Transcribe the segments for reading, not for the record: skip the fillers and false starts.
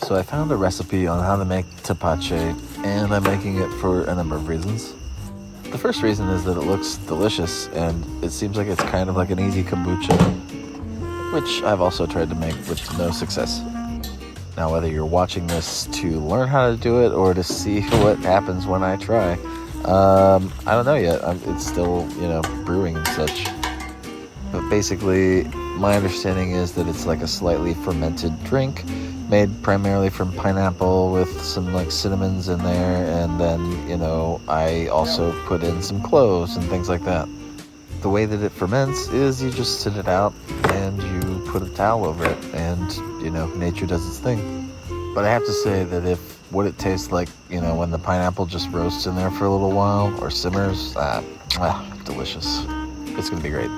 So I found a recipe on how to make tepache, and I'm making it for a number of reasons. The first reason is that it looks delicious, and it seems like it's kind of like an easy kombucha, which I've also tried to make with no success. Now, whether you're watching this to learn how to do it or to see what happens when I try, I don't know yet. It's still, brewing and such. But basically, my understanding is that it's like a slightly fermented drink made primarily from pineapple with some like cinnamons in there, and then, I also put in some cloves and things like that. The way that it ferments is you just sit it out and you put a towel over it, and, nature does its thing. But I have to say that if what it tastes like, when the pineapple just roasts in there for a little while or simmers, delicious. It's going to be great.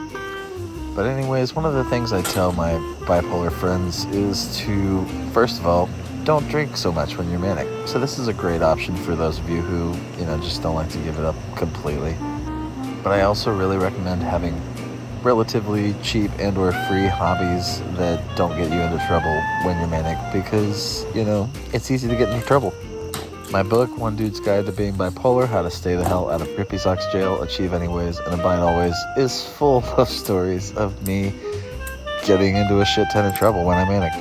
But anyways, one of the things I tell my bipolar friends is to, first of all, don't drink so much when you're manic. So this is a great option for those of you who, just don't like to give it up completely. But I also really recommend having relatively cheap and or free hobbies that don't get you into trouble when you're manic, because, it's easy to get into trouble. My book, One Dude's Guide to Being Bipolar, How to Stay the Hell Out of Grippy Socks Jail, Achieve Anyways, and Abide Always, is full of stories of me getting into a shit ton of trouble when I'm manic.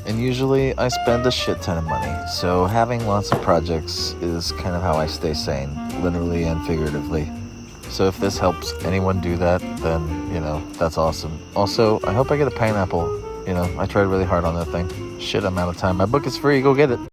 And usually I spend a shit ton of money, so having lots of projects is kind of how I stay sane, literally and figuratively. So if this helps anyone do that, then, that's awesome. Also, I hope I get a pineapple. I tried really hard on that thing. Shit, I'm out of time. My book is free. Go get it.